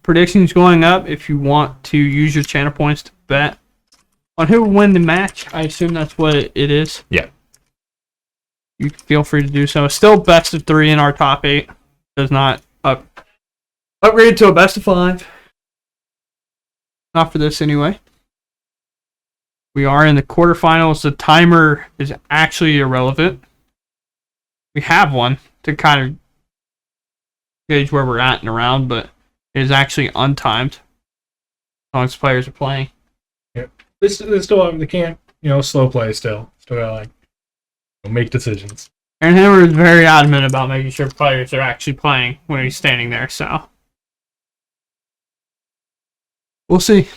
predictions going up if you want to use your channel points to bet on who will win the match. I assume that's what it is. Yeah. You can feel free to do so. Still best of 3 in our top 8. Does not upgrade to a best of 5. Not for this anyway. We are in the quarterfinals. The timer is actually irrelevant. We have one to kind of gauge where we're at in the round, but it is actually untimed as long as players are playing. Yep. They still they can't, slow play still. Still gotta make decisions. Aaron Hammer is very adamant about making sure players are actually playing when he's standing there, so we'll see.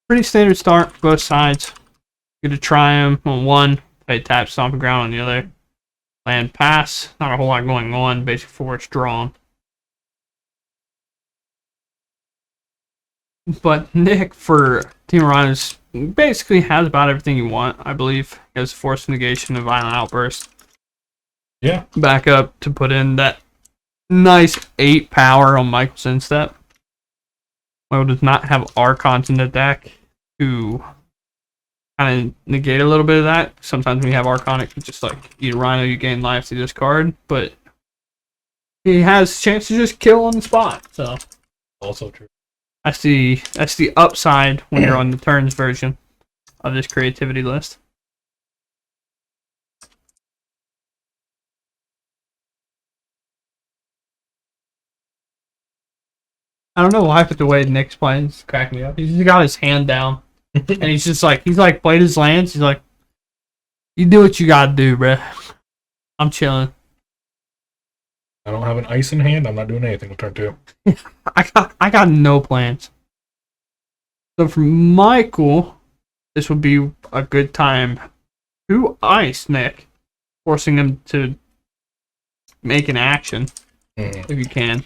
Pretty standard start for both sides. Good to try him on one, play tap, stomp the ground on the other. Land pass, not a whole lot going on, basic force drawn. But Nick for Team Rhinos basically has about everything you want, I believe. He has force negation and violent outburst. Yeah. Back up to put in that nice 8 power on Michael's instep. Michael does not have Archons in the deck to kind of negate a little bit of that. Sometimes when you have Archonic, it's just like eat a Rhino, you gain life to discard. But he has a chance to just kill on the spot. So also true. That's the upside when you're on the turns version of this creativity list. I don't know why, but the way Nick's playing is cracking me up. He's just got his hand down, and he's played his lands. He's like, "You do what you gotta do, bruh. I'm chilling." I don't have an ice in hand. I'm not doing anything with turn 2. I got no plans. So for Michael, this would be a good time to ice Nick, forcing him to make an action if you can.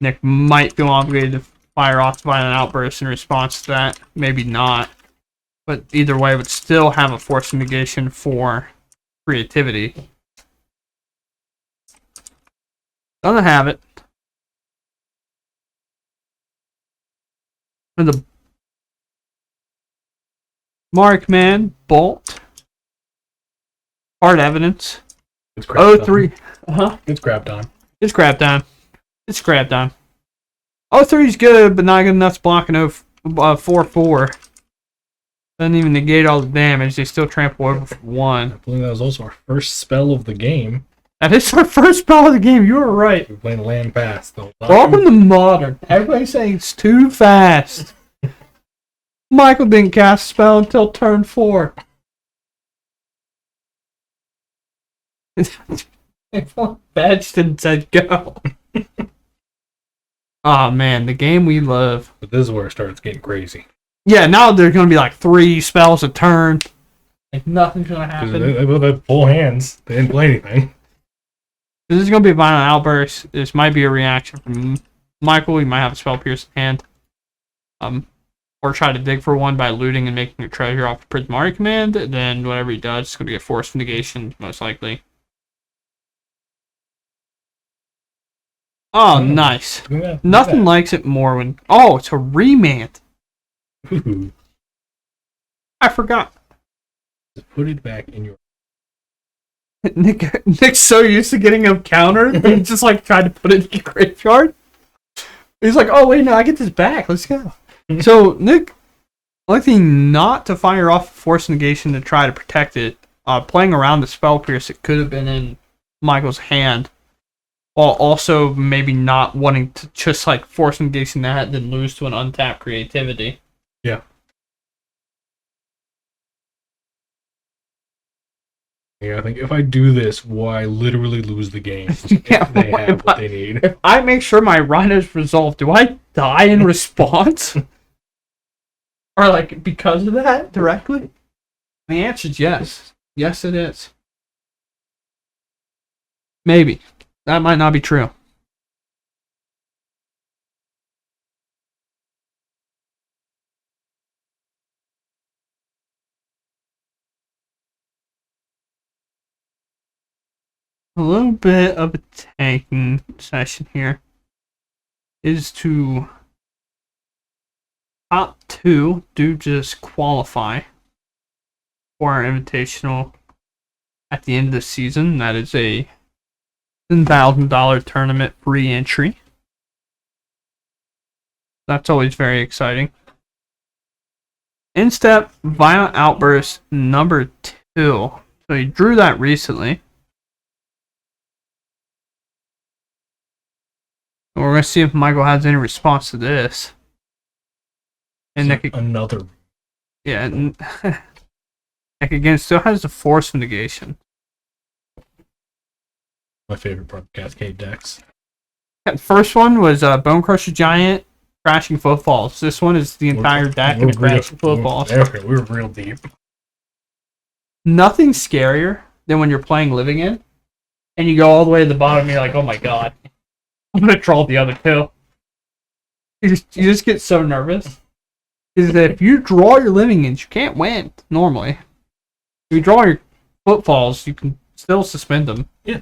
Nick might feel obligated to fire off violent outburst in response to that. Maybe not. But either way, would still have a force negation for creativity. Doesn't have it. And the Markman Bolt. Hard evidence. It's crap 03. It's crap time. It's crap time. It's crap time. 03 is good, but not good enough to block an 4-4. Doesn't even negate all the damage. They still trample over for 1. I believe that was also our first spell of the game. That is our first spell of the game. You were right. We're playing land pass. Welcome to Modern. Everybody's saying it's too fast. Michael didn't cast a spell until turn 4. Badged said go. Oh man, the game we love. But this is where it starts getting crazy. Yeah, now there's going to be like 3 spells a turn. Like nothing's going to happen. They both have full hands. They didn't play anything. This is going to be a violent outburst. This might be a reaction from Michael. He might have a spell pierce in hand. Or try to dig for one by looting and making a treasure off of Prismari command. Then whatever he does, it's going to be a force negation, most likely. Oh, nice. Nothing likes it more when... Oh, it's a remand. Ooh. I forgot. Just put it back in your... Nick's so used to getting him countered, he just like tried to put it in the graveyard. He's like, oh wait, no, I get this back. Let's go. So Nick electing not to fire off force negation to try to protect it, playing around the spell pierce it could have been in Michael's hand, while also maybe not wanting to just like force negation that, then lose to an untapped creativity. Yeah. Yeah, I think if I do this, will I literally lose the game? Yeah, if they have what they need. If I make sure my Rhino's resolved, do I die in response? Or like because of that directly? The answer is yes. Yes, it is. Maybe. That might not be true. a little bit of a tanking session here is to top 2 do just qualify for our invitational at the end of the season. That is a $10,000 tournament free entry. That's always very exciting. Instep Violent Outburst number 2. So he drew that recently. And we're going to see if Michael has any response to this. And Nick, another. yeah, and Nick again still has the Force of Negation. My favorite part of Cascade decks. Yeah, the first one was Bone Crusher Giant, Crashing Footfalls. This one is the entire deck of Crashing Footfalls. Okay, we were real deep. Nothing scarier than when you're playing Living In, and you go all the way to the bottom and you're like, oh my god, I'm going to troll the other 2. You just get so nervous. Because if you draw your Living Ins, you can't win, normally. If you draw your Footfalls, you can still suspend them. Yeah.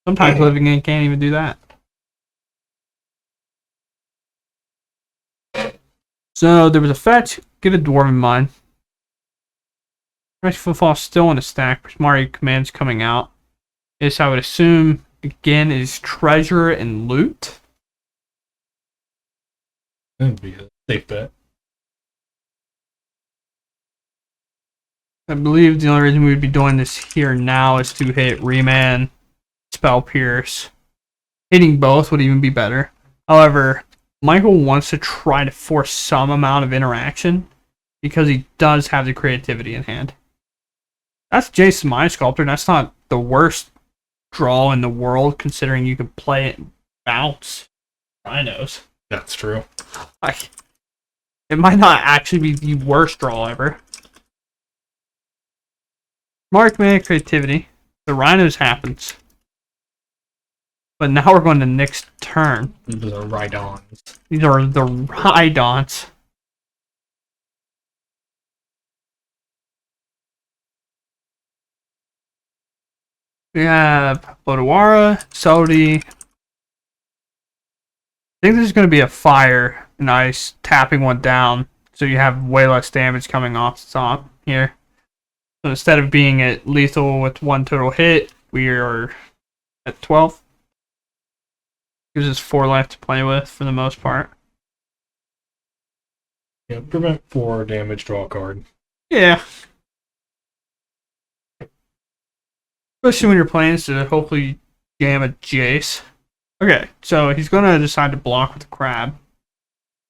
Sometimes Living In can't even do that. So there was a fetch, get a Dwarven Mine. Crashing Footfall still in a stack. Prismari Command's coming out. This, I would assume, again, is treasure and loot. That would be a safe bet. I believe the only reason we would be doing this here now is to hit Reman, Spell Pierce. Hitting both would even be better. However, Michael wants to try to force some amount of interaction because he does have the creativity in hand. That's Jason Mind Sculptor. That's not the worst draw in the world, considering you could play it and bounce Rhinos. That's true. Like, it might not actually be the worst draw ever. Mark Man creativity. The Rhinos happens. But now we're going to Nick's turn. These are Rhydons. These are the Rhydons. We have Odawara, Sodi. I think this is going to be a fire and ice, tapping one down, so you have way less damage coming off the top here. So instead of being at lethal with 1 total hit, we are at 12. Gives us 4 life to play with for the most part. Yeah, prevent 4 damage, draw a card. Yeah. Especially when you're playing to hopefully jam a Jace. Okay, so he's going to decide to block with the crab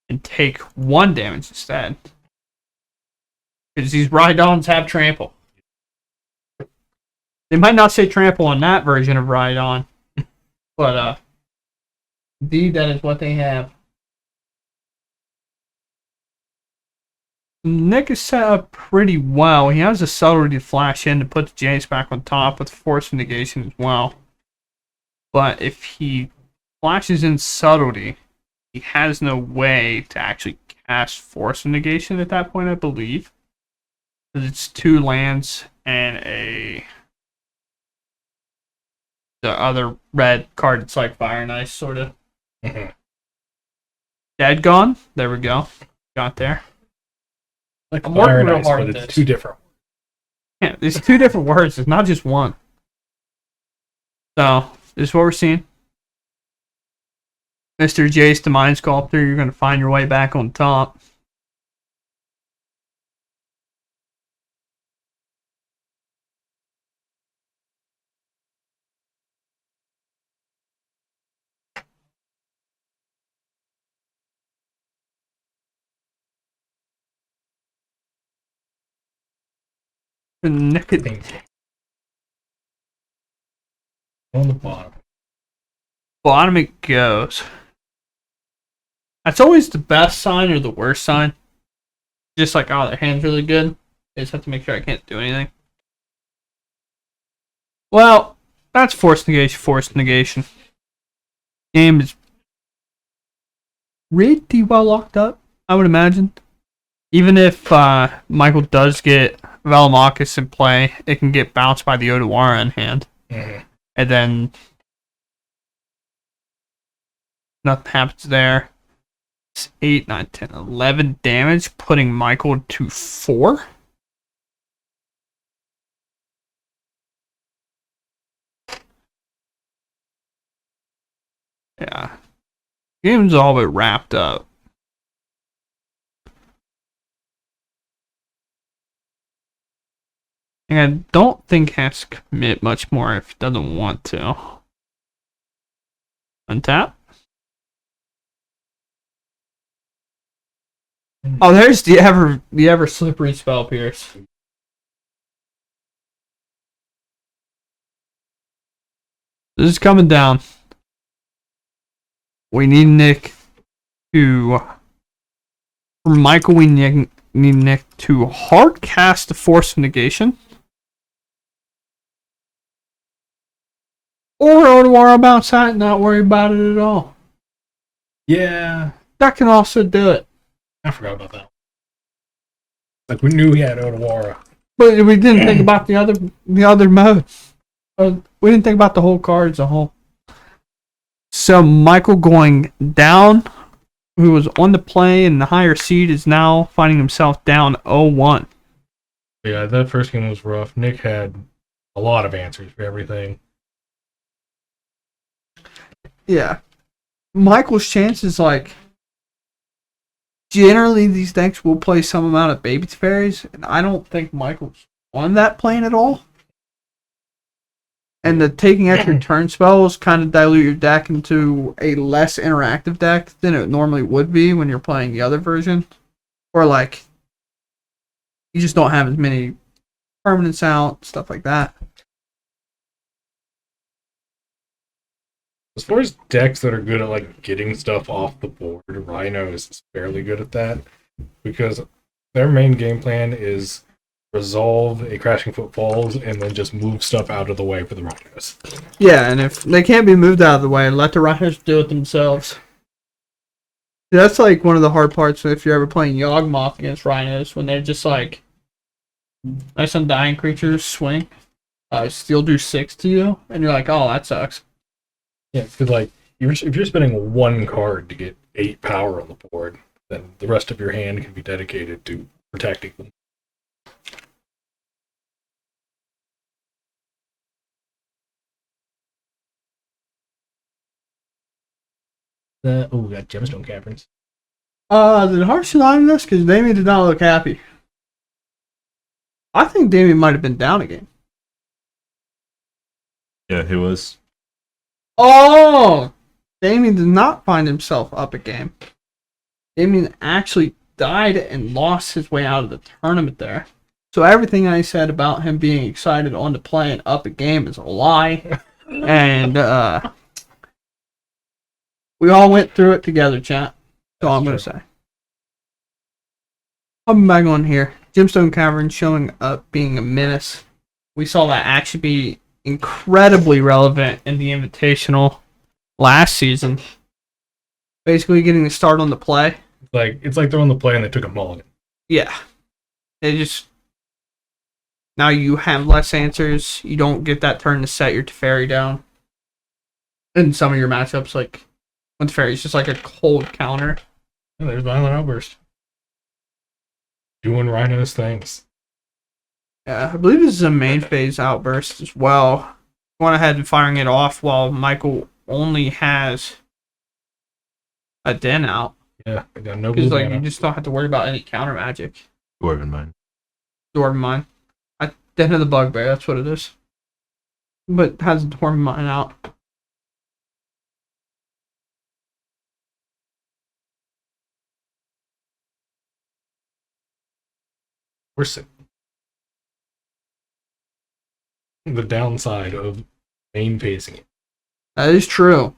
and take 1 damage instead. Because these Rhydons have trample. They might not say trample on that version of Rhydon, but indeed that is what they have. Nick is set up pretty well. He has the subtlety to flash in to put the Jace back on top with Force of Negation as well. But if he flashes in subtlety, he has no way to actually cast Force of Negation at that point, I believe. Because it's 2 lands and the other red card. It's like Fire and Ice, sort of. Dead Gone. There we go. Got there. Like I'm Fire working and real Ice, hard but with it's this. 2 different. Yeah, there's 2 different words. It's not just one. So, this is what we're seeing. Mr. Jace, the Mind Sculptor, you're going to find your way back on top. And Nick, On the bottom. bottom it goes. That's always the best sign or the worst sign. Just like, oh, their hand's really good. I just have to make sure I can't do anything. Well, that's Force Negation, Force Negation. Game is pretty well locked up, I would imagine. Even if Michael does get Velomachus in play, it can get bounced by the Odawara in hand. Mm-hmm. And then nothing happens there. It's 8, 9, 10, 11 damage, putting Michael to 4. Yeah. Game's all but wrapped up. And I don't think he has to commit much more if he doesn't want to. Untap. Oh, there's the ever slippery spell pierce. This is coming down. We need Nick to. For Michael, we need Nick to hard cast the Force of Negation. Or Odawara bounce out and not worry about it at all. Yeah. That can also do it. I forgot about that. Like, we knew he had Odawara. But we didn't think about the other modes. We didn't think about the whole card as a whole. So Michael going down, who was on the play in the higher seed, is now finding himself down 0-1. Yeah, that first game was rough. Nick had a lot of answers for everything. Yeah. Michael's chances, like, generally these decks will play some amount of Baby Fairies, and I don't think Michael's on that plane at all. And the taking extra turn spells kind of dilute your deck into a less interactive deck than it normally would be when you're playing the other version. Or, like, you just don't have as many permanents out, stuff like that. As far as decks that are good at like getting stuff off the board, Rhino is fairly good at that because their main game plan is resolve a Crashing Footfalls and then just move stuff out of the way for the Rhinos. Yeah, and if they can't be moved out of the way, let the Rhinos do it themselves. That's like one of the hard parts if you're ever playing Yawgmoth against Rhinos when they're just like nice undying creatures swing, still do 6 to you, and you're like, oh, that sucks. Yeah, because like if you're spending one card to get 8 power on the board, then the rest of your hand can be dedicated to protecting them. We got Gemstone Caverns. Did Harsh line this? Because Damien did not look happy. I think Damien might have been down again. Yeah, he was. Oh! Damien did not find himself up a game. Damien actually died and lost his way out of the tournament there. So everything I said about him being excited on to play and up a game is a lie. And we all went through it together, chat. That's all I'm going to say. Coming back on here. Gemstone Cavern showing up being a menace. We saw that actually be incredibly relevant in the Invitational last season. Basically getting the start on the play. It's like they're on the play and they took a mulligan. Yeah. They just... Now you have less answers. You don't get that turn to set your Teferi down. In some of your matchups, like... When Teferi's just like a cold counter. Yeah, there's Violent Outburst. Doing Rhino's things. Yeah, I believe this is a main phase outburst as well. Going ahead and firing it off while Michael only has a den out. Yeah, I got no Because blue like mana. you just don't have to worry about any counter magic. Dwarven Mine. Dwarven Mine. Den of the Bugbear, that's what it is. But has a Dwarven Mine out. We're sick. The downside of main phasing it. That is true.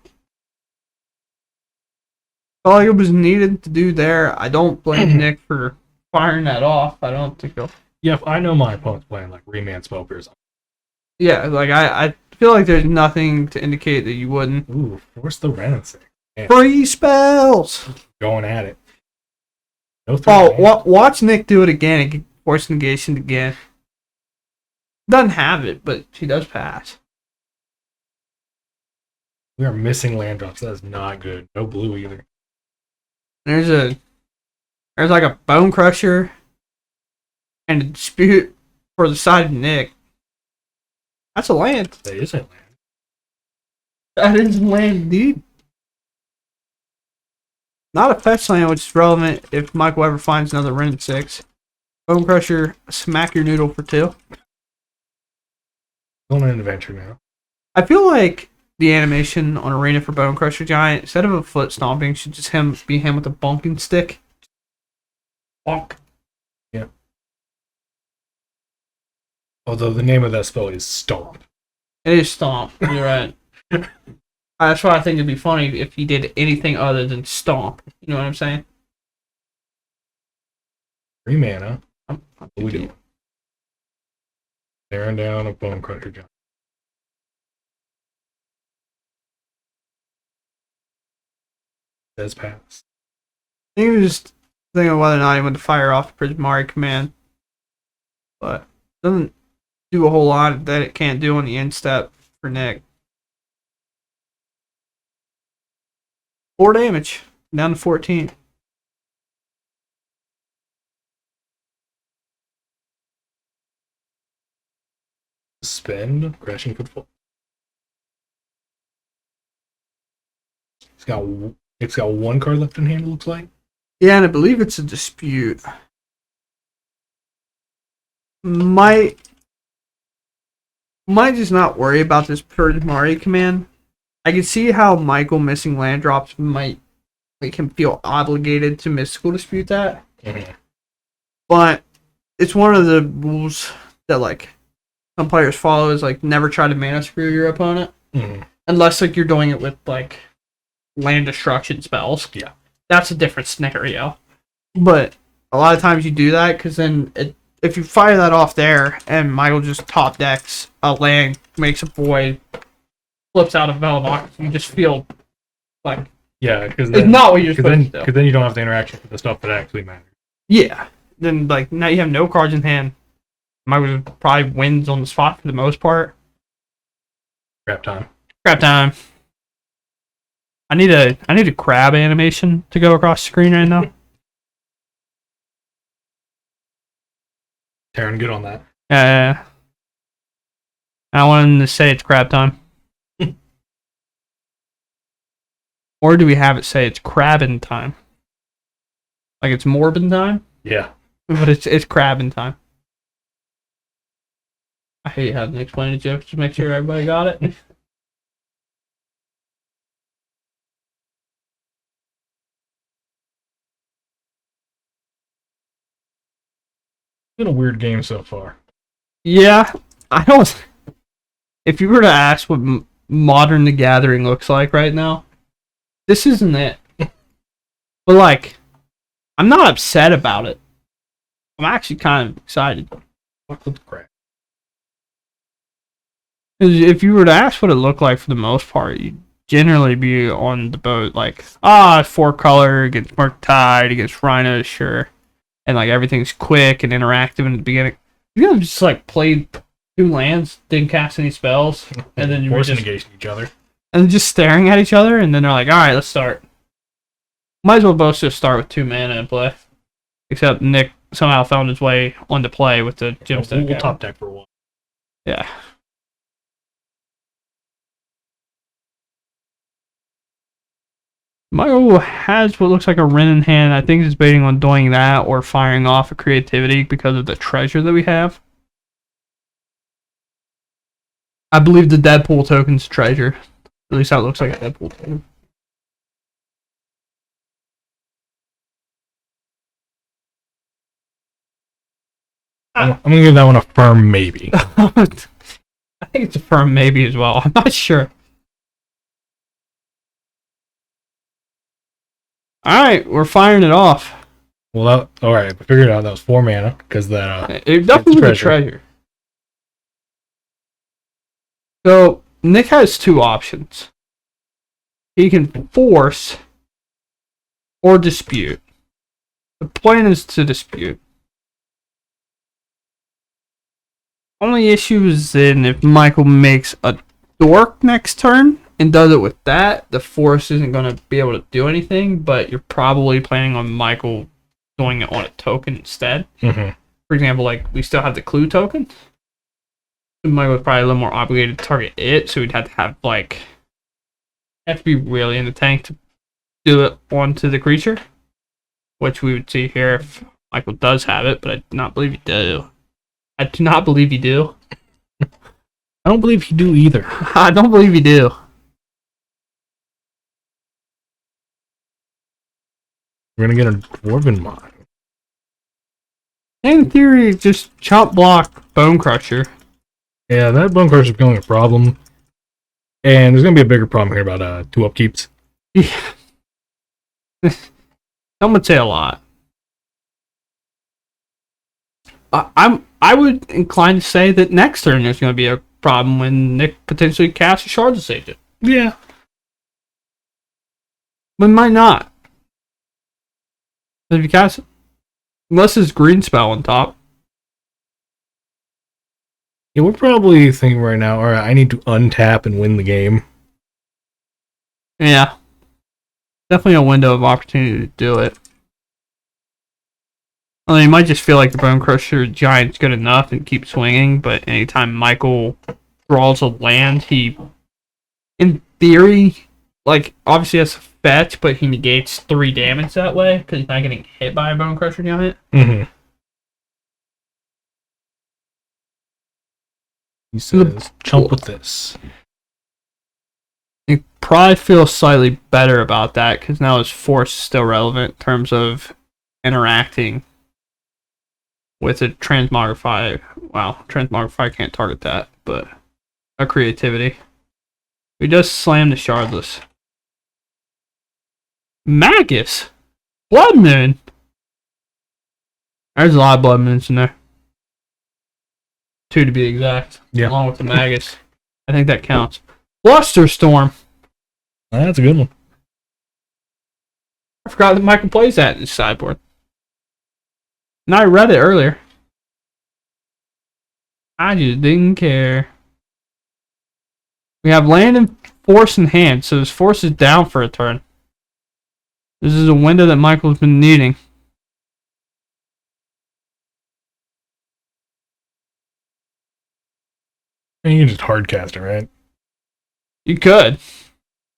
Felt like it was needed to do there. I don't blame Nick for firing that off. I don't think he'll... Yeah, if I know my opponent's playing like Remand Spellpierce. Yeah, like I feel like there's nothing to indicate that you wouldn't. Ooh, force the Renaissance. Free spells! Going at it. No Watch Nick do it again and get Force Negation again. Doesn't have it, but she does pass. We are missing land drops. That is not good. No blue either. There's like a Bone Crusher and a Dispute for the side of Nick. That's a land. That isn't land. That is land indeed. Not a fetch land, which is relevant if Michael ever finds another Ren at 6. Bone Crusher, smack your noodle for 2. Going on an adventure now. I feel like the animation on Arena for Bone Crusher Giant, instead of a foot stomping, should just be him with a bonking stick. Bonk. Yeah. Although the name of that spell is Stomp. It is Stomp. You're right. That's why I think it'd be funny if he did anything other than Stomp. You know what I'm saying? 3 mana. I'm What we do? Tearing down a Bone Crusher Giant. Says pass. I think he was just thinking of whether or not he went to fire off the Prismari command. But it doesn't do a whole lot that it can't do on the end step for Nick. 4 damage. Down to 14. Spend Crashing Footfall. It's got 1 card left in hand, it looks like. Yeah, and I believe it's a Dispute. Might just not worry about this Prismari command. I can see how Michael missing land drops might make him feel obligated to Mystical Dispute that. Mm-hmm. But it's one of the rules that like some players follow is like never try to mana screw your opponent. Mm-hmm. Unless Like you're doing it with like land destruction spells. Yeah. That's a different scenario. But a lot of times you do that because then if you fire that off there and Michael just top decks a land, makes a void, flips out a Velvox, you just feel like yeah, because it's not what you're supposed to do. Because then you don't have the interaction with the stuff that actually matters. Yeah. Then like now you have no cards in hand. Michael probably wins on the spot for the most part. Crap time. Crap time. I need a crab animation to go across the screen right now. Taryn, good on that. I want him to say it's crab time. Or do we have it say it's crabbing time? Like it's Morbin time? Yeah. But it's crabbing time. I hate having to explain a joke to make sure everybody got it. It's been a weird game so far. Yeah, I don't. If you were to ask what Modern the Gathering looks like right now, this isn't it. But like, I'm not upset about it. I'm actually kind of excited. Fuck with the crap. 'Cause if you were to ask what it looked like for the most part, you'd generally be on the boat like, 4-color against Murktide, against Rhinos, sure. And like everything's quick and interactive in the beginning. You know, just like played 2 lands, didn't cast any spells, and then you were force just negation each other. and just staring at each other, and then they're like, alright, let's start. Might as well both just start with 2 mana in play. Except Nick somehow found his way onto play with the gemstone. We'll top deck for 1. Yeah. Michael has what looks like a Ren in hand. I think he's debating on doing that or firing off a creativity because of the treasure that we have. I believe the Deadpool token's treasure. At least that looks like a Deadpool token. I'm gonna give that one a firm maybe. I think it's a firm maybe as well. I'm not sure. Alright, we're firing it off. Well, alright, I figured it out. That was 4 mana because that. It definitely was a treasure. So, Nick has 2 options. He can force or dispute. The point is to dispute. Only issue is then if Michael makes a dork next turn, and does it with that, the force isn't going to be able to do anything, but you're probably planning on Michael doing it on a token instead. Mm-hmm. For example, like, we still have the clue token. Michael was probably a little more obligated to target it, so we'd have to have to be really in the tank to do it onto the creature, which we would see here if Michael does have it, but I do not believe you do. I do not believe you do. I don't believe you do either. I don't believe you do. We're gonna get a Dwarven Mine. In theory, just chop block Bone Crusher. Yeah, that Bone Crusher is becoming a problem. And there's gonna be a bigger problem here about 2 upkeeps. Yeah. Some would say a lot. I would incline to say that next turn there's going to be a problem when Nick potentially casts a Shards of Sage. Yeah. But might not. If you cast it, unless it's green spell on top. Yeah, we're probably thinking right now, alright, I need to untap and win the game. Yeah. Definitely a window of opportunity to do it. I mean, you might just feel like the Bone Crusher Giant's good enough and keep swinging, but anytime Michael draws a land, he, in theory, like, obviously has a fetch, but he negates 3 damage that way, because he's not getting hit by a Bone Crusher Giant. Mm-hmm. He says, jump with this. He probably feels slightly better about that, because now his force is still relevant in terms of interacting with a Transmogrify. Wow, Transmogrify can't target that, but a creativity. He does slam the Shardless. Magus! Blood Moon! There's a lot of Blood Moons in there. 2 to be exact. Yeah. Along with the Magus. I think that counts. Blusterstorm! That's a good one. I forgot that Michael plays that in his sideboard. And I read it earlier. I just didn't care. We have land and force in hand, so his force is down for a turn. This is a window that Michael's been needing. And you can just hardcast it, right? You could.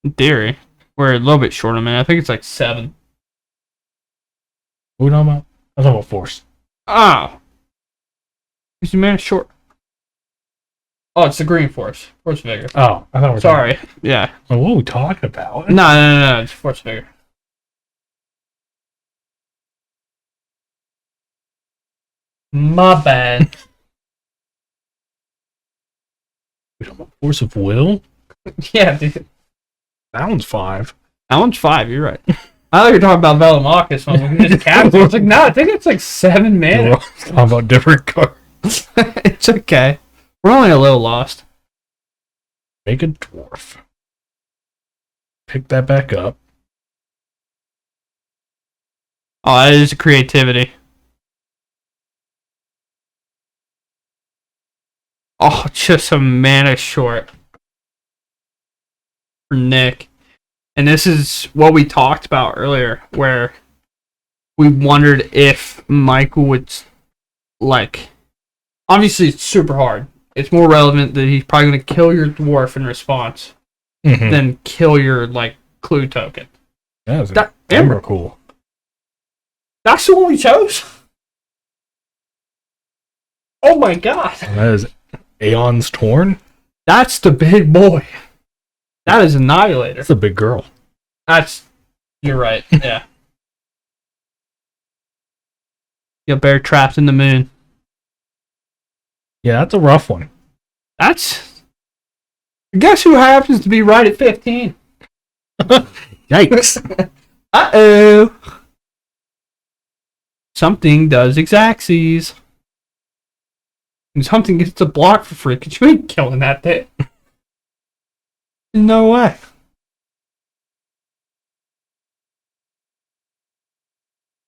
In theory. We're a little bit short on it. I think it's like 7. What are we talking about? I'm talking about force. Oh. Is the man short? Oh, it's the green force. Force vigor. Oh, I thought we were Sorry. Yeah. Like, what are we talking about? No. It's force vigor. My bad. We talking about force of will? Yeah, dude. That one's 5. That one's 5, you're right. I thought you were talking about Velamachus when we just cast it. I was like, no, I think it's like 7 mana. Talking about different cards. It's okay. We're only a little lost. Make a dwarf. Pick that back up. Oh, that is a creativity. Oh, just a mana short for Nick. And this is what we talked about earlier, where we wondered if Michael would, like, obviously it's super hard. It's more relevant that he's probably going to kill your dwarf in response than kill your, like, clue token. Yeah, that's damn cool. That's the one we chose? Oh my god. And that is Aeon's Torn? That's the big boy. That is Annihilator. That's a big girl. You're right, yeah. Your bear trapped in the moon. Yeah, that's a rough one. Guess who happens to be right at 15? Yikes. Uh-oh. Something does Xaxes. And something gets to block for free. Could you be killing that thing? No way.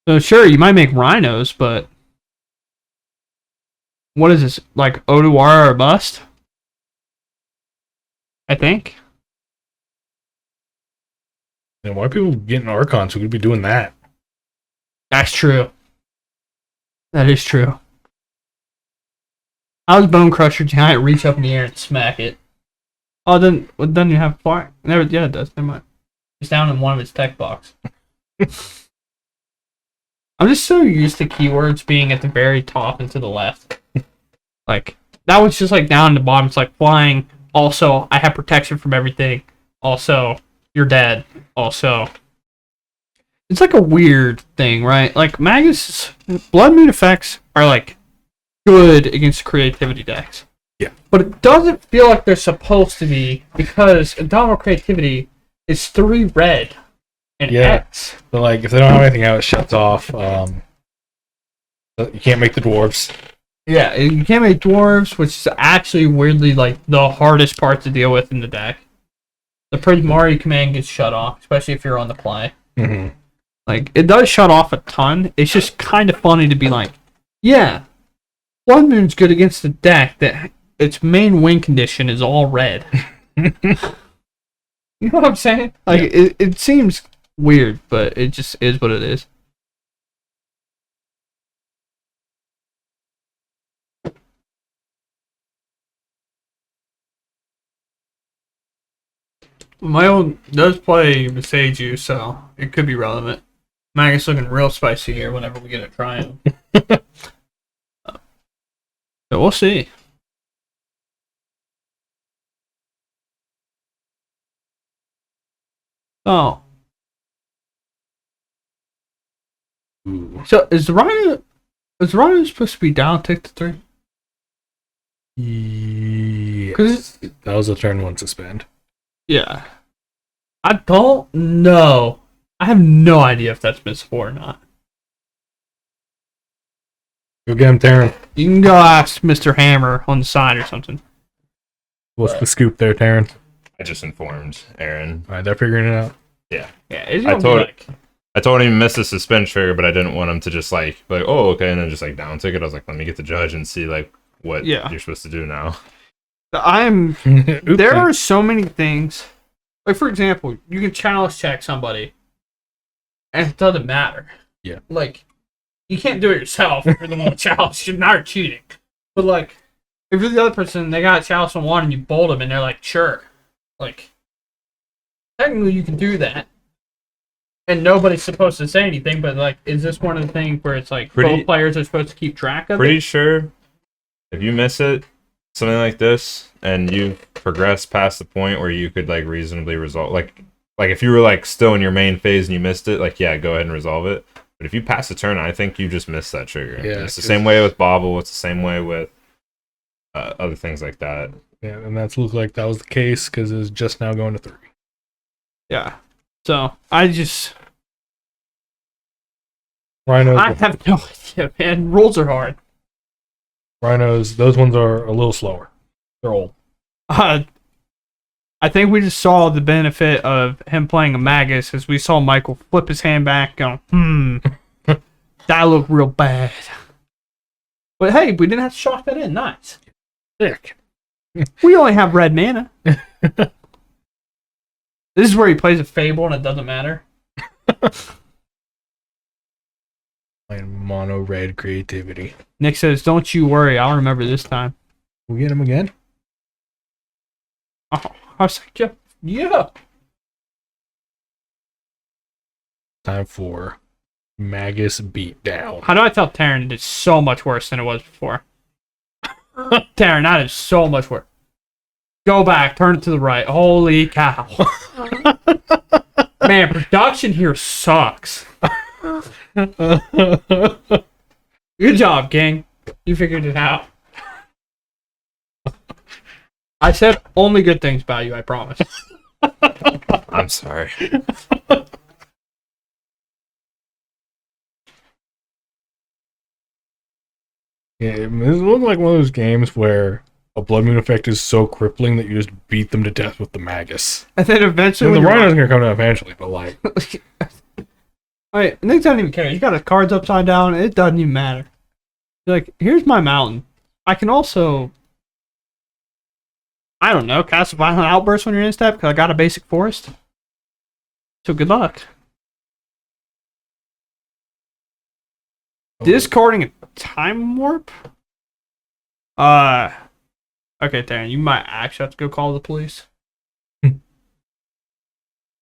So sure, you might make rhinos, but what is this? Like Oduwara or bust? I think. And why are people getting Archons who could be doing that? That's true. That is true. How does Bone Crusher Giant reach up in the air and smack it? Oh, then doesn't you have fly? Never, yeah, it does. Never mind. It's down in one of its tech box. I'm just so used to keywords being at the very top and to the left. Like, that was just like down at the bottom. It's like flying. Also, I have protection from everything. Also, you're dead. Also, it's like a weird thing, right? Like, Magus, Blood Moon effects are like good against creativity decks. Yeah. But it doesn't feel like they're supposed to be because Indomitable Creativity is 3 red and X. But like, if they don't have anything out, it shuts off. You can't make the dwarves. Yeah, you can't make dwarves, which is actually weirdly like the hardest part to deal with in the deck. The Prismari command gets shut off, especially if you're on the play. Mm-hmm. Like, it does shut off a ton. It's just kind of funny to be like, yeah, Blood Moon's good against the deck that its main win condition is all red. You know what I'm saying? Like, Yeah. it seems weird, but it just is what it is. My old does play Viseju, so it could be relevant. Magus looking real spicy here whenever we get a try him. But we'll see. Oh. Ooh. So is the Rhino supposed to be down tick to 3? Yes. That was a turn 1 suspend. Yeah. I don't know. I have no idea if that's Miss 4 or not. Go get him, Taryn. You can go ask Mr. Hammer on the side or something. What's the scoop there, Taryn? I just informed Aaron. Alright, they're figuring it out. Yeah, it's I gonna told be like... I told him he missed the suspend trigger, but I didn't want him to just like be like, oh, okay, and then just like down ticket. I was like, let me get the judge and see like what you're supposed to do now. There are so many things. Like, for example, you can chalice check somebody, and it doesn't matter. Yeah. Like, you can't do it yourself if you're the one with chalice. You're not cheating. But, like, if you're the other person, they got chalice on one, and you bolt them, and they're like, sure. Like, technically, you can do that. And nobody's supposed to say anything, but, like, is this one of the things where it's like both players are supposed to keep track of Pretty it? sure if you miss it, something like this, and you progress past the point where you could like reasonably resolve, like if you were like still in your main phase and you missed it, like yeah, go ahead and resolve it. But if you pass the turn, I think you just missed that trigger. Yeah, it's the same way with Bobble. It's the same way with other things like that. Yeah, and that's looked like that was the case because it was just now going to 3. Yeah. So, I Rhinos. I have no idea, man. Rules are hard. Rhinos, those ones are a little slower. They're old. I think we just saw the benefit of him playing a Magus as we saw Michael flip his hand back going, that looked real bad. But hey, we didn't have to shock that in. Nice. Sick. We only have red mana. This is where he plays a Fable and it doesn't matter. Playing mono red creativity. Nick says, don't you worry, I'll remember this time. We get him again? Oh, I was like, yeah. Time for Magus Beatdown. How do I tell Taryn it's so much worse than it was before? Taryn, that is so much worse. Go back, turn it to the right. Holy cow. Man, production here sucks. Good job, King. You figured it out. I said only good things about you, I promise. I'm sorry. Yeah, this looks like one of those games where a Blood Moon effect is so crippling that you just beat them to death with the Magus. And then eventually... And the Rhino's gonna come down eventually, but like... Alright, Nick doesn't even care. You got his cards upside down, it doesn't even matter. You're like, here's my mountain. I can also... I don't know, cast a violent outburst when you're in step because I got a basic forest. So good luck. Discarding a time warp? Okay, Darren, you might actually have to go call the police.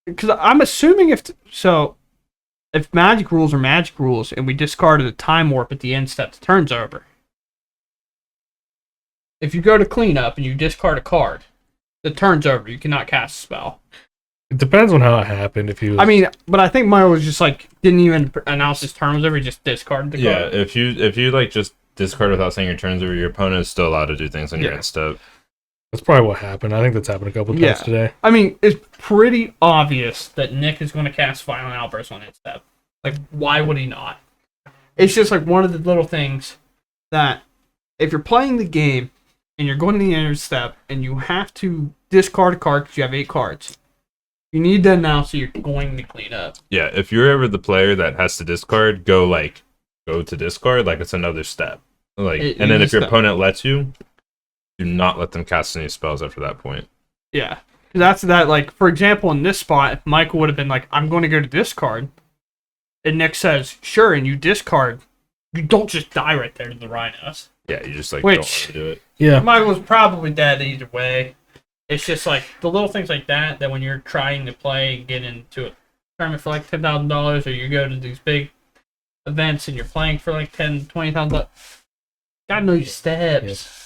Because I'm assuming if magic rules are magic rules and we discarded a time warp at the end step, the turn's over. If you go to cleanup and you discard a card, the turn's over. You cannot cast a spell. It depends on how it happened. If he was, I mean, but I think Mario was just like didn't even announce his turn was over. He just discarded the card. Yeah, if you like just discard without saying your turns over, your opponent is still allowed to do things on your end step. that's probably what happened. I think that's happened a couple of times today. I mean, it's pretty obvious that Nick is going to cast Violent Outburst on his step. Like, why would he not? It's just like one of the little things that if you're playing the game and you're going to the end step and you have to discard a card because you have 8 cards, you need to announce that you're going to clean up. Yeah, if you're ever the player that has to discard, go to discard like it's another step. And then if your opponent lets you, do not let them cast any spells after that point. Yeah. That's that, like, for example, in this spot, if Michael would have been like, I'm going to go to discard, and Nick says, sure, and you discard, you don't just die right there to the Rhinos. Yeah, you just don't want to do it. Yeah. Michael's probably dead either way. It's just like the little things like that when you're trying to play and get into a tournament for like $10,000 or you go to these big events and you're playing for like $10,000, $20,000. Gotta know your steps.